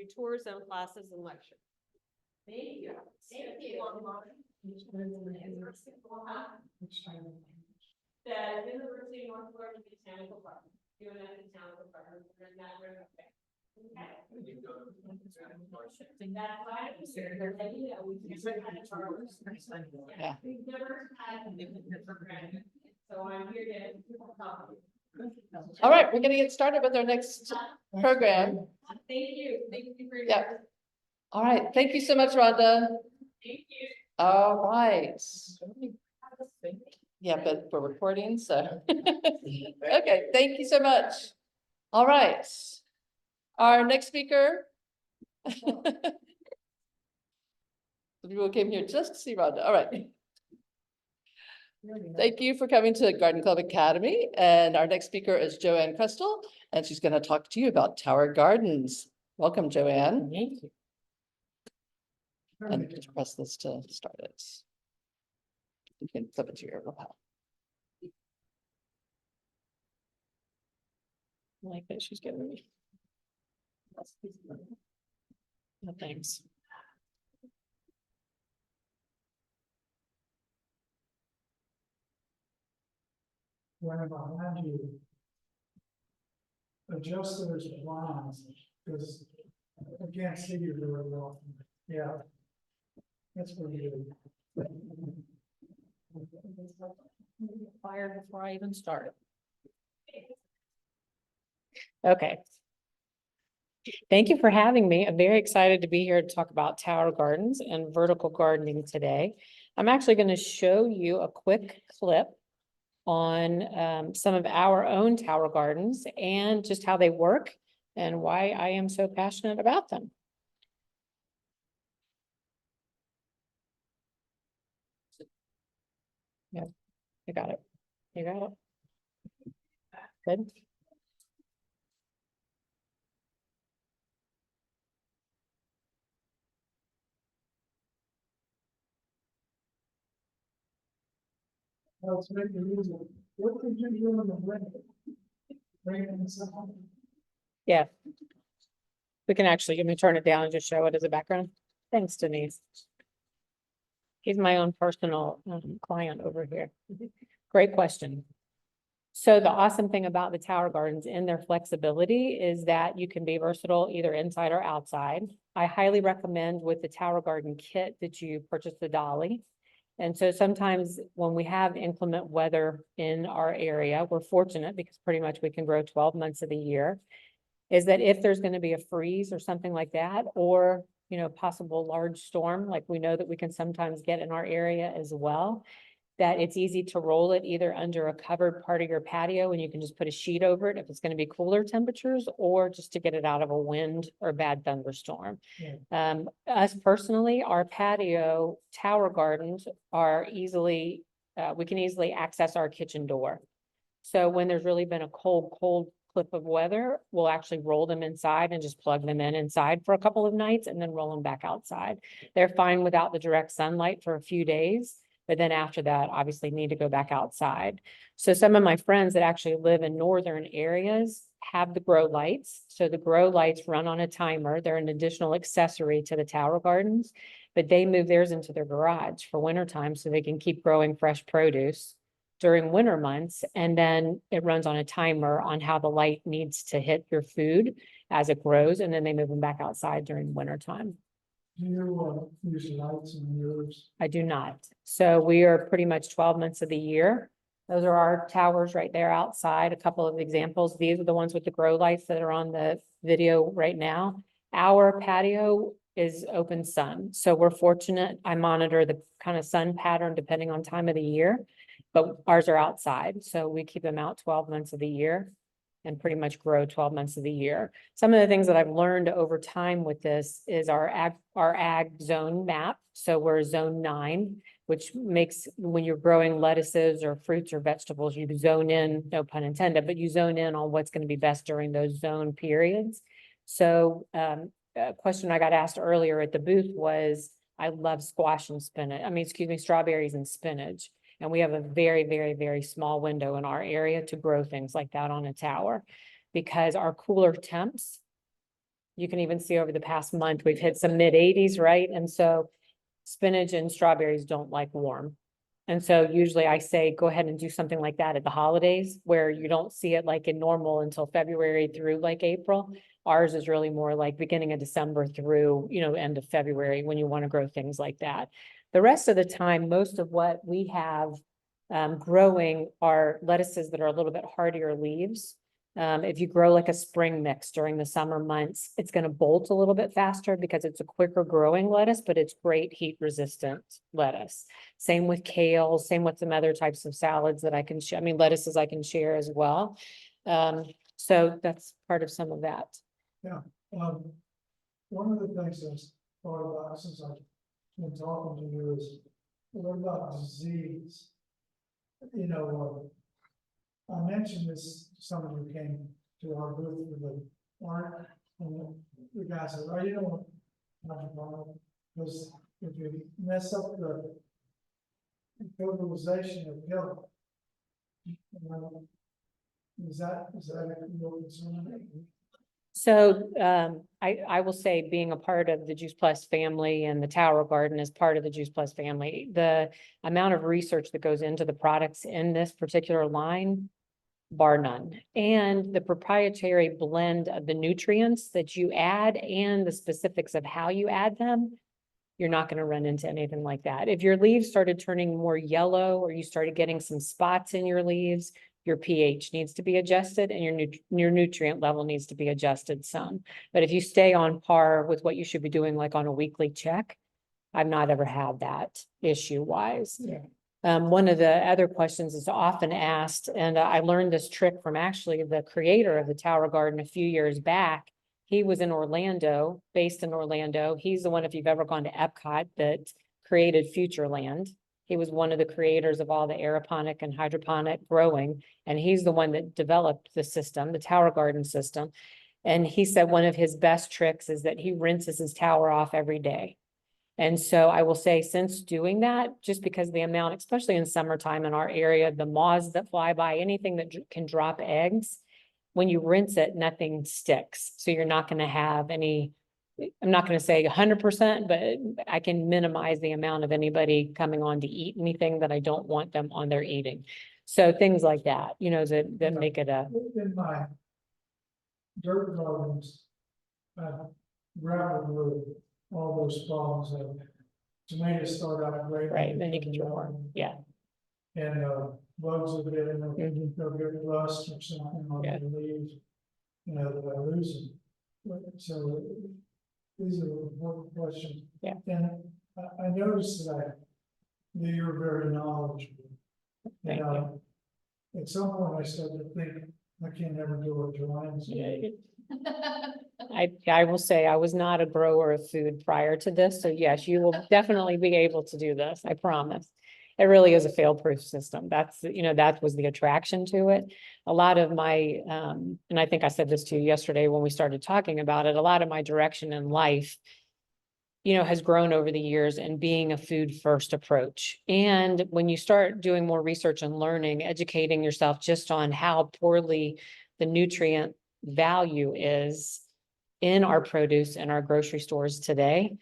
do tours and classes and lectures. Thank you. Thank you. The University of North Florida Botanical Park. Doing that botanical park. And that we're okay. That's why I was here. Yeah. We've never had. So I'm here to help you. All right, we're gonna get started with our next program. Thank you. Thank you for your. Yeah. All right, thank you so much, Rhonda. Thank you. All right. Yeah, but we're recording, so. Okay, thank you so much. All right. Our next speaker. People came here just to see Rhonda. All right. Thank you for coming to Garden Club Academy. And our next speaker is JoAnne Krestul, and she's going to talk to you about tower gardens. Welcome, JoAnne. Thank you. And just press this to start it. You can flip it to your lapel. I like that she's giving me. No, thanks. Whenever I have you adjust those blinds, because I can't see you very well. Yeah. That's what you do. Fired before I even started. Okay. Thank you for having me. I'm very excited to be here to talk about tower gardens and vertical gardening today. I'm actually going to show you a quick clip on some of our own tower gardens and just how they work and why I am so passionate about them. Yeah, you got it. You got it. Good. That's what you use it. What did you do in the winter? Bring it inside. Yeah. We can actually, let me turn it down and just show it as a background. Thanks, Denise. He's my own personal client over here. Great question. So the awesome thing about the tower gardens in their flexibility is that you can be versatile either inside or outside. I highly recommend with the tower garden kit that you purchase the dolly. And so sometimes when we have inclement weather in our area, we're fortunate because pretty much we can grow 12 months of the year. Is that if there's going to be a freeze or something like that, or, you know, possible large storm, like we know that we can sometimes get in our area as well, that it's easy to roll it either under a covered part of your patio and you can just put a sheet over it if it's going to be cooler temperatures, or just to get it out of a wind or bad thunderstorm. Yeah. Us personally, our patio tower gardens are easily, we can easily access our kitchen door. So when there's really been a cold clip of weather, we'll actually roll them inside and just plug them in inside for a couple of nights and then roll them back outside. They're fine without the direct sunlight for a few days, but then after that, obviously need to go back outside. So some of my friends that actually live in northern areas have the grow lights. So the grow lights run on a timer. They're an additional accessory to the tower gardens, but they move theirs into their garage for wintertime so they can keep growing fresh produce during winter months. And then it runs on a timer on how the light needs to hit your food as it grows. And then they move them back outside during winter time. Do you use lights in yours? I do not. So we are pretty much 12 months of the year. Those are our towers right there outside. A couple of examples. These are the ones with the grow lights that are on the video right now. Our patio is open sun. So we're fortunate. I monitor the kind of sun pattern depending on time of the year, but ours are outside. So we keep them out 12 months of the year and pretty much grow 12 months of the year. Some of the things that I've learned over time with this is our ag zone map. So we're zone 9, which makes when you're growing lettuces or fruits or vegetables, you zone in, no pun intended, but you zone in on what's going to be best during those zone periods. So a question I got asked earlier at the booth was, I love squash and spinach. Strawberries and spinach. And we have a very, very, very small window in our area to grow things like that on a tower, because our cooler temps You can even see over the past month, we've hit some mid-80s, right? And so spinach and strawberries don't like warm. And so usually I say, go ahead and do something like that at the holidays where you don't see it like in normal until February through like April. Ours is really more like beginning of December through, end of February when you want to grow things like that. The rest of the time, most of what we have growing are lettuces that are a little bit hardier leaves. If you grow like a spring mix during the summer months, it's going to bolt a little bit faster because it's a quicker growing lettuce, but it's great heat resistant lettuce. Same with kale, same with some other types of salads that I can share. I mean, lettuces I can share as well. So that's part of some of that. One of the things that's thought about since I've been talking to you is, what about disease? I mentioned this to someone who came to our booth with the art, and the guy said, "Oh, you don't want to, because if you mess up the fertilization of milk, is that your concern?" So I will say, being a part of the Juice Plus family and the Tower Garden is part of the Juice Plus family, the amount of research that goes into the products in this particular line, bar none. And the proprietary blend of the nutrients that you add and the specifics of how you add them, you're not going to run into anything like that. If your leaves started turning more yellow or you started getting some spots in your leaves, your pH needs to be adjusted and your nutrient level needs to be adjusted some. But if you stay on par with what you should be doing, like on a weekly check, I've not ever had that issue wise. One of the other questions is often asked, and I learned this trick from actually the creator of the Tower Garden a few years back. He was in Orlando, based in Orlando. He's the one, if you've ever gone to Epcot, that created Futureland. He was one of the creators of all the aeroponic and hydroponic growing, and he's the one that developed the system, the Tower Garden system. And he said one of his best tricks is that he rinses his tower off every day. And so I will say, since doing that, just because the amount, especially in summertime in our area, the moths that fly by, anything that can drop eggs, when you rinse it, nothing sticks. So you're not going to have any, I'm not going to say 100%, but I can minimize the amount of anybody coming on to eat anything that I don't want them on their eating. So things like that, that make it a. In my dirt gardens, gravel with all those problems that tomatoes start out great. Right, then you can do more, yeah. And bugs will get in, Mhm. they'll get rust or something on Yeah. the leaves, that I lose them. So these are important questions. Yeah. And I noticed that you're very knowledgeable. Thank you. At some point I started to think, I can't ever do what JoAnne's doing. I will say I was not a grower of food prior to this, so yes, you will definitely be able to do this, I promise. It really is a fail-proof system. That's, that was the attraction to it. A lot of my, and I think I said this to you yesterday when we started talking about it, a lot of my direction in life, has grown over the years and being a food first approach. And when you start doing more research and learning, educating yourself just on how poorly the nutrient value is in our produce and our grocery stores today,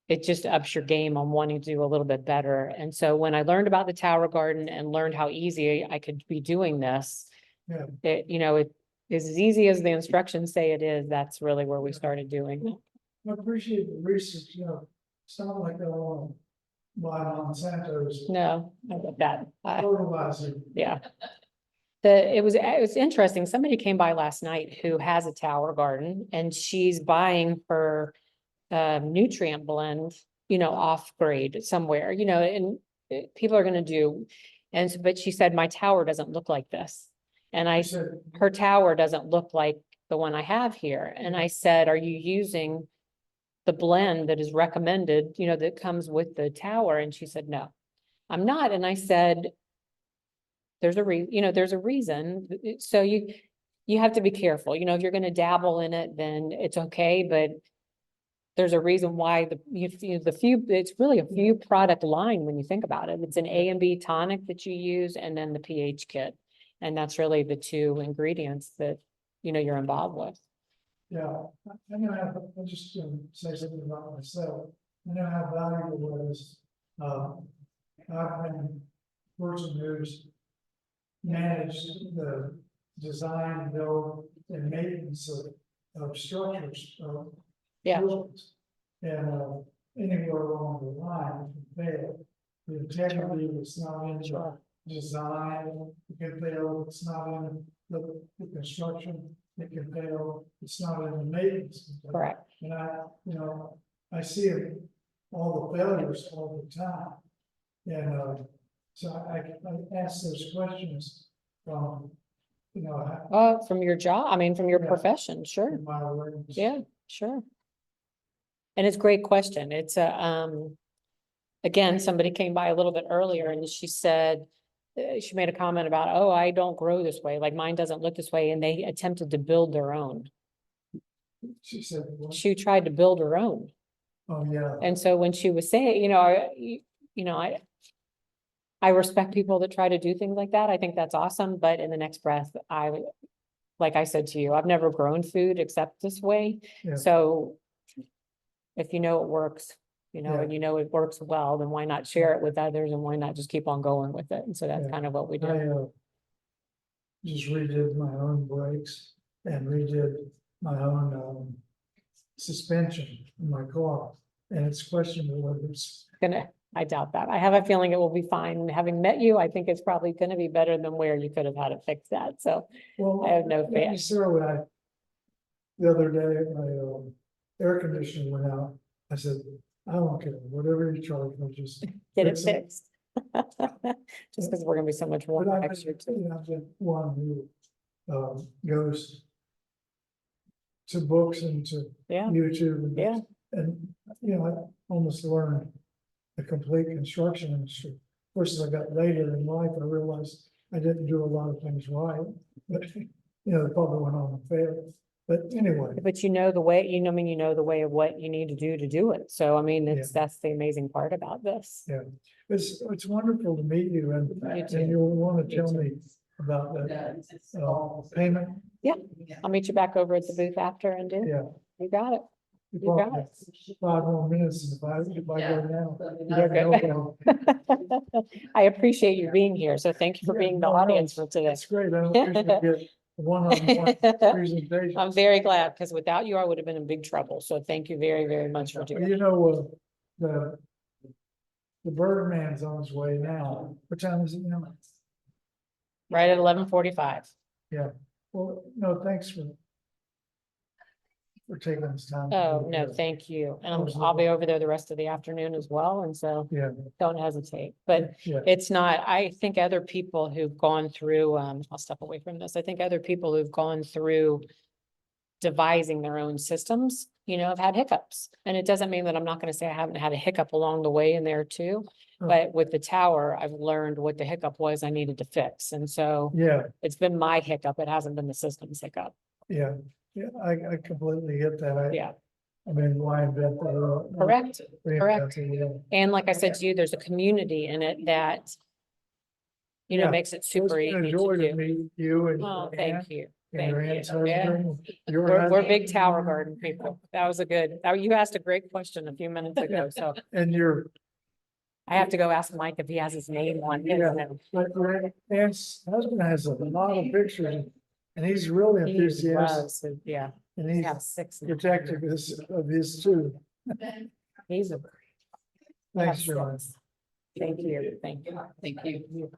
it just ups your game on wanting to do a little bit better. And so when I learned about the Tower Garden and learned how easy I could be doing this, Yeah. it is as easy as the instructions say it is. That's really where we started doing it. I appreciate the research, it's not like I want to buy Monsanto's No, I get that. fertilizer. Yeah. It was interesting. Somebody came by last night who has a Tower Garden and she's buying her nutrient blend, off grade somewhere, and people are going to do. And but she said, my tower doesn't look like this. And I said, her tower doesn't look like the one I have here. And I said, are you using the blend that is recommended, that comes with the tower? And she said, no, I'm not. And I said, there's a reason. So you have to be careful, if you're going to dabble in it, then it's okay. But there's a reason why it's really a few product line when you think about it. It's an A and B tonic that you use and then the pH kit. And that's really the two ingredients that, you're involved with. Yeah, I'm gonna have, I'll just say something about myself. I know how valuable it is. I've been a person who's managed the design, build, and maintenance of structures. Yeah. buildings. And anywhere along the line, it can fail. The integrity that's not in the design, it can fail. It's not in the construction, it can fail. It's not in the maintenance. Correct. And I see it, all the failures all the time. And so I ask those questions from, From your job, I mean, from your Yeah. profession, sure. in my awareness. Yeah, sure. And it's a great question. It's again, somebody came by a little bit earlier and she said, she made a comment about, oh, I don't grow this way, like mine doesn't look this way, and they attempted to build their own. She said, well, She tried to build her own. oh, yeah, And so when she was saying, I respect people that try to do things like that. I think that's awesome, but in the next breath, like I said to you, I've never grown food except this way. Yeah. So if you know it works, Yeah. and it works well, then why not share it with others and why not just keep on going with it? And so that's Yeah. kind of what we I do. just redid my own brakes and redid my own suspension in my car. And it's questionable whether it's, I doubt that. I have a feeling it will be fine. Having met you, I think it's probably gonna be better than where you could have had it fixed at. So well, I have no not fear. necessarily. The other day, my air conditioner went out. I said, I don't care, whatever you charge me, just. Get it fix fixed. Just because we're gonna be so much But warmer I've next year too. I've been one who goes to books and to Yeah, YouTube. And yeah. I almost learned the complete construction industry. Of course, as I got later in life, I realized I didn't do a lot of things right, but they probably went on and failed. But anyway, But you know the way, you know the way of what you need to do it. So I mean, that's the amazing part about this. yeah, it's wonderful to meet you, and too. you'll want to tell me about that payment. Yeah. I'll meet you back over at the booth after and do. Yeah. You got it. You You got probably it. have 5 more minutes if I go now. You're good. I appreciate you being here. So thank you for Yeah, being the no, audience for today. That's great. I don't usually get one-on-one presentation. I'm very glad because without you, I would have been in big trouble. So thank you very, very much for doing it. The Birdman's on his way now. What time is it now? Right at 11:45. Well, no, thanks for taking this time. to Oh, be no, here. thank you. And I'll be Absolutely. over there the rest of the afternoon as well. And so Yeah, don't hesitate. But yeah, it's not, I think other people who've gone through, I'll step away from this. I think other people who've gone through devising their own systems, have had hiccups. And it doesn't mean that I'm not going to say I haven't had a hiccup along the way in there too. Oh. But with the tower, I've learned what the hiccup was I needed to fix. And so yeah, it's been my hiccup. It hasn't been the system's hiccup. yeah. I completely get that. Yeah, I mean, why invent the wheel? correct. Reinvent the wheel. And like I said to you, there's a community in it that, Yeah. makes it It's super been a easy joy to to do. meet you and. Oh, Ann thank you. and your Thank aunt's you. Yeah. husband, your We're husband, big Tower Garden people. That was you asked a great question a few minutes ago, so And your, I have to go ask Mike if he has his name on his. Yeah. your aunt's husband has a lot of pictures and he's really He enthusiastic loves it, yeah, and he he's has 6 now. protective of his too. He's a. Thanks, yeah, Joanne. 6. Thank you, thank you. Thank you. You.